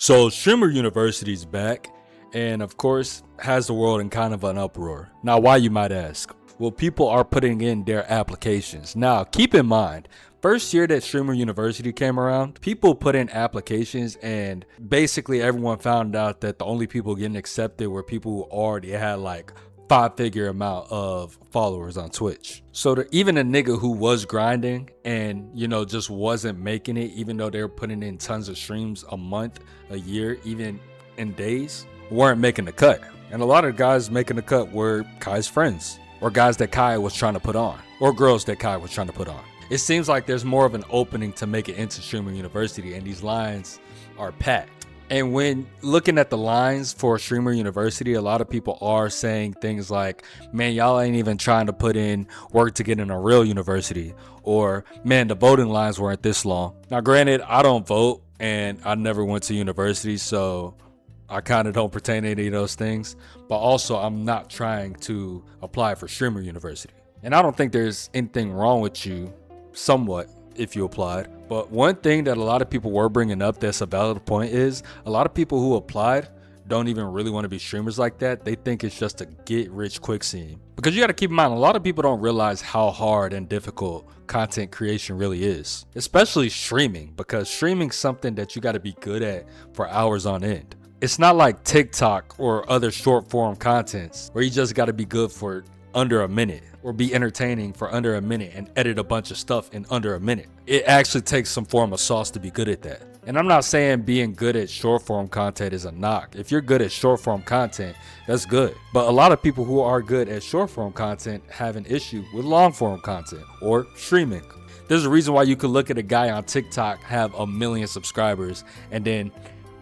So Streamer University's back, and of course has the world in kind of an uproar. Now, why, you might ask? Well, people are putting in their applications. Now, keep in mind, first year that Streamer University came around, people put in applications, and basically everyone found out that the only people getting accepted were people who already had like five-figure amount of followers on Twitch. So even a nigga who was grinding and just wasn't making it, even though they were putting in tons of streams a month, a year, even in days, weren't making the cut. And a lot of guys making the cut were Kai's friends, or guys that Kai was trying to put on, or girls that Kai was trying to put on. It seems like there's more of an opening to make it into Streamer University, and these lines are packed. And when looking at the lines for Streamer University, a lot of people are saying things like, man, y'all ain't even trying to put in work to get in a real university, or man, the voting lines weren't this long. Now, granted, I don't vote and I never went to university, so I kind of don't pertain to any of those things, but also I'm not trying to apply for Streamer University. And I don't think there's anything wrong with you somewhat if you applied. But one thing that a lot of people were bringing up that's a valid point is a lot of people who applied don't even really want to be streamers like that. They think it's just a get rich quick scheme. Because you got to keep in mind, a lot of people don't realize how hard and difficult content creation really is, especially streaming, because streaming's something that you got to be good at for hours on end. It's not like TikTok or other short form contents where you just got to be good for under a minute, or be entertaining for under a minute and edit a bunch of stuff in under a minute. It actually takes some form of sauce to be good at that. And I'm not saying being good at short form content is a knock. If you're good at short form content, that's good. But a lot of people who are good at short form content have an issue with long form content or streaming. There's a reason why you could look at a guy on TikTok have 1 million subscribers, and then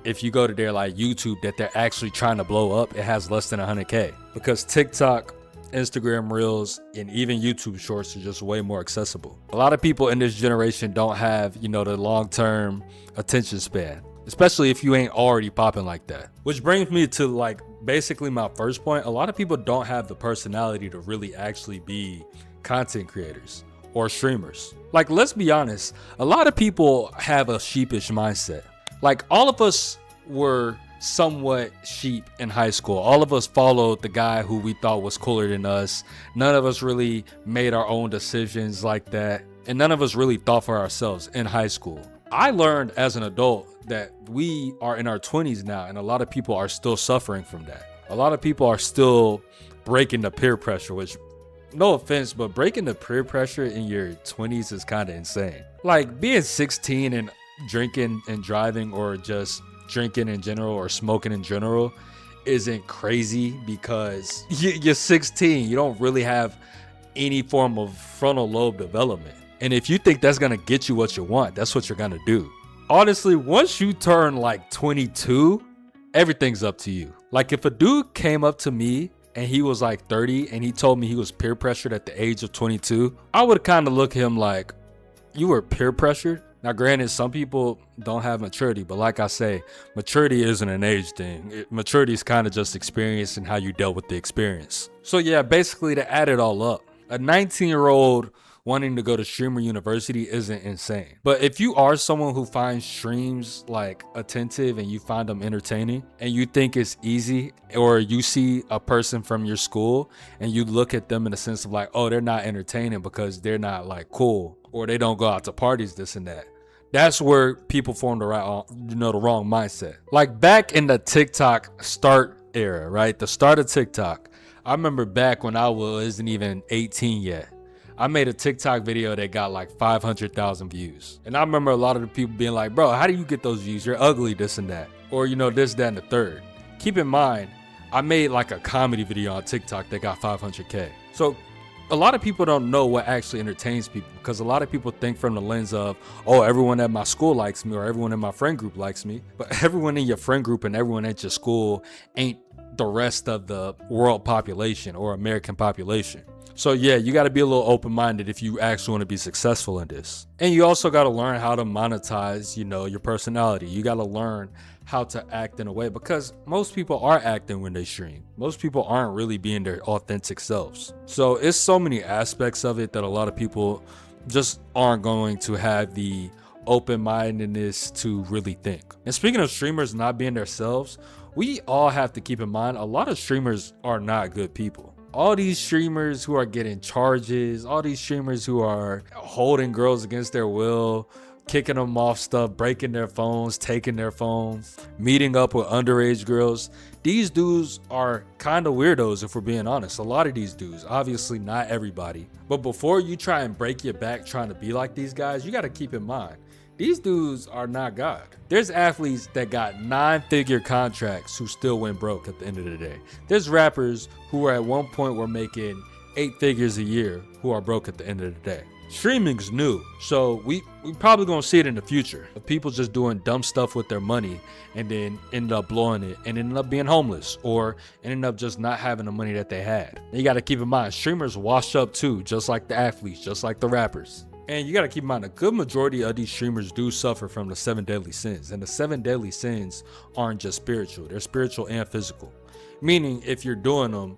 if you go to their like YouTube that they're actually trying to blow up, it has less than 100K. Because TikTok, Instagram Reels, and even YouTube Shorts are just way more accessible. A lot of people in this generation don't have, the long-term attention span, especially if you ain't already popping like that. Which brings me to like basically my first point. A lot of people don't have the personality to really actually be content creators or streamers. Like, let's be honest, a lot of people have a sheepish mindset. Like, all of us were somewhat sheep in high school. All of us followed the guy who we thought was cooler than us. None of us really made our own decisions like that, and none of us really thought for ourselves in high school. I learned as an adult that we are in our 20s now, and a lot of people are still suffering from that. A lot of people are still breaking the peer pressure, which, no offense, but breaking the peer pressure in your 20s is kind of insane. Like, being 16 and drinking and driving, or just drinking in general or smoking in general, isn't crazy, because you're 16. You don't really have any form of frontal lobe development. And if you think that's gonna get you what you want, that's what you're gonna do. Honestly, once you turn like 22, everything's up to you. Like, if a dude came up to me and he was like 30 and he told me he was peer pressured at the age of 22, I would kind of look at him like, you were peer pressured? Now, granted, some people don't have maturity, but like I say, maturity isn't an age thing. Maturity is kind of just experience and how you dealt with the experience. So yeah, basically, to add it all up, a 19-year-old wanting to go to Streamer University isn't insane. But if you are someone who finds streams like attentive and you find them entertaining and you think it's easy, or you see a person from your school and you look at them in the sense of like, oh, they're not entertaining because they're not like cool, or they don't go out to parties, this and that. That's where people form the wrong mindset. Like, back in the TikTok start era, right? The start of TikTok. I remember back when I wasn't even 18 yet. I made a TikTok video that got like 500,000 views. And I remember a lot of the people being like, bro, how do you get those views? You're ugly, this and that. Or, this, that, and the third. Keep in mind, I made like a comedy video on TikTok that got 500K. So a lot of people don't know what actually entertains people, because a lot of people think from the lens of, oh, everyone at my school likes me, or everyone in my friend group likes me. But everyone in your friend group and everyone at your school ain't the rest of the world population or American population. So yeah, you got to be a little open-minded if you actually want to be successful in this. And you also got to learn how to monetize, your personality. You got to learn how to act in a way, because most people are acting when they stream. Most people aren't really being their authentic selves. So it's so many aspects of it that a lot of people just aren't going to have the open-mindedness to really think. And speaking of streamers not being themselves, we all have to keep in mind a lot of streamers are not good people. All these streamers who are getting charges, all these streamers who are holding girls against their will, kicking them off stuff, breaking their phones, taking their phones, meeting up with underage girls. These dudes are kind of weirdos if we're being honest. A lot of these dudes, obviously not everybody. But before you try and break your back trying to be like these guys, you got to keep in mind, these dudes are not God. There's athletes that got 9-figure contracts who still went broke at the end of the day. There's rappers who are at one point were making 8 figures a year who are broke at the end of the day. Streaming's new, so we probably gonna see it in the future of people just doing dumb stuff with their money and then end up blowing it and ending up being homeless or ending up just not having the money that they had. And you gotta keep in mind, streamers wash up too, just like the athletes, just like the rappers. And you gotta keep in mind, a good majority of these streamers do suffer from the 7 deadly sins. And the 7 deadly sins aren't just spiritual, they're spiritual and physical. Meaning if you're doing them,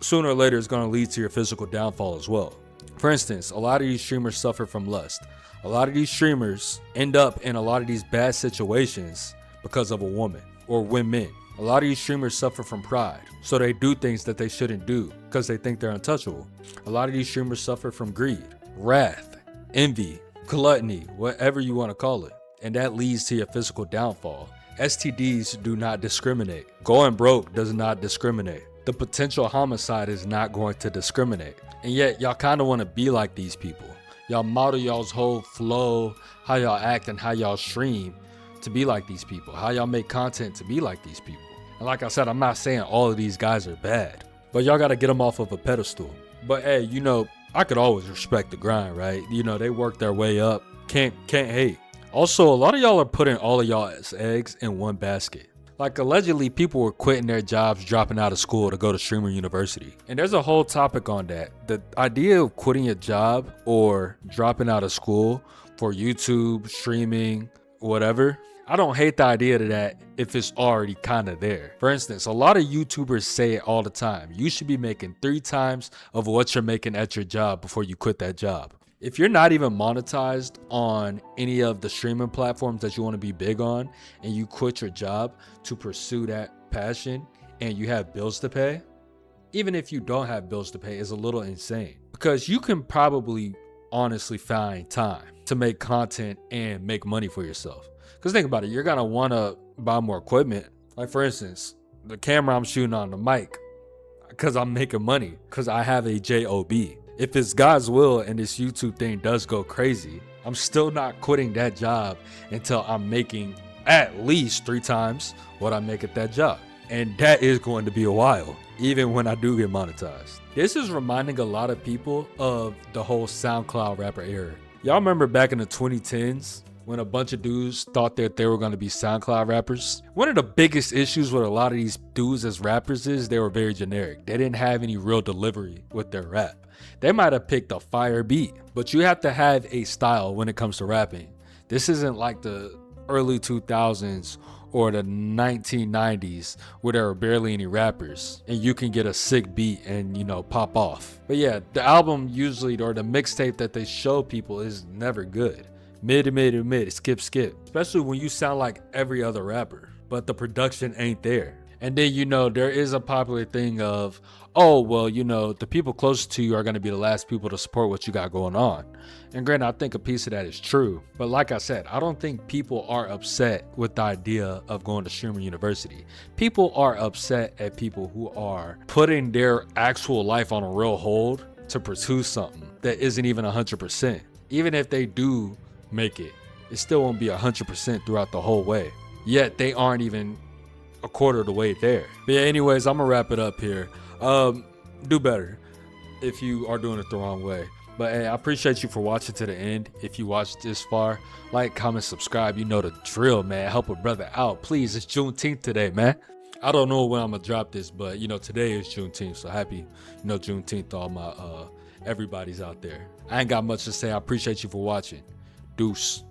sooner or later it's gonna lead to your physical downfall as well. For instance, a lot of these streamers suffer from lust. A lot of these streamers end up in a lot of these bad situations because of a woman or women. A lot of these streamers suffer from pride, so they do things that they shouldn't do because they think they're untouchable. A lot of these streamers suffer from greed, wrath, envy, gluttony, whatever you want to call it. And that leads to your physical downfall. STDs do not discriminate. Going broke does not discriminate. The potential homicide is not going to discriminate. And yet y'all kind of want to be like these people. Y'all model y'all's whole flow, how y'all act and how y'all stream to be like these people, how y'all make content to be like these people. And like I said, I'm not saying all of these guys are bad, but y'all got to get them off of a pedestal. But hey, you know, I could always respect the grind, right? You know, they work their way up. Can't hate. Also, a lot of y'all are putting all of y'all's eggs in one basket. Like allegedly people were quitting their jobs, dropping out of school to go to streamer university. And there's a whole topic on that. The idea of quitting your job or dropping out of school for YouTube, streaming, whatever. I don't hate the idea of that if it's already kind of there. For instance, a lot of YouTubers say it all the time. You should be making 3 times of what you're making at your job before you quit that job. If you're not even monetized on any of the streaming platforms that you want to be big on and you quit your job to pursue that passion and you have bills to pay, even if you don't have bills to pay, is a little insane because you can probably honestly find time to make content and make money for yourself. Because think about it, you're going to want to buy more equipment. Like for instance, the camera I'm shooting on, the mic, because I'm making money because I have a job. If it's God's will and this YouTube thing does go crazy, I'm still not quitting that job until I'm making at least 3 times what I make at that job. And that is going to be a while, even when I do get monetized. This is reminding a lot of people of the whole SoundCloud rapper era. Y'all remember back in the 2010s when a bunch of dudes thought that they were going to be SoundCloud rappers? One of the biggest issues with a lot of these dudes as rappers is they were very generic. They didn't have any real delivery with their rap. They might have picked a fire beat, but you have to have a style when it comes to rapping. This isn't like the early 2000s or the 1990s where there were barely any rappers and you can get a sick beat and, you know, pop off. But yeah, the album usually, or the mixtape that they show people, is never good. Mid, skip. Especially when you sound like every other rapper, but the production ain't there. And then, you know, there is a popular thing of, oh, well, you know, the people closest to you are going to be the last people to support what you got going on. And granted, I think a piece of that is true. But like I said, I don't think people are upset with the idea of going to streamer university. People are upset at people who are putting their actual life on a real hold to pursue something that isn't even 100%. Even if they do make it, it still won't be 100% throughout the whole way. Yet they aren't even a quarter of the way there. But yeah, anyways, I'm gonna wrap it up here. Do better if you are doing it the wrong way. But hey, I appreciate you for watching to the end. If you watched this far, like, comment, subscribe. You know the drill, man. Help a brother out, please. It's Juneteenth today, man. I don't know when I'm gonna drop this, but you know, today is Juneteenth, so happy, you know, Juneteenth to all my everybody's out there. I ain't got much to say. I appreciate you for watching. Deuce.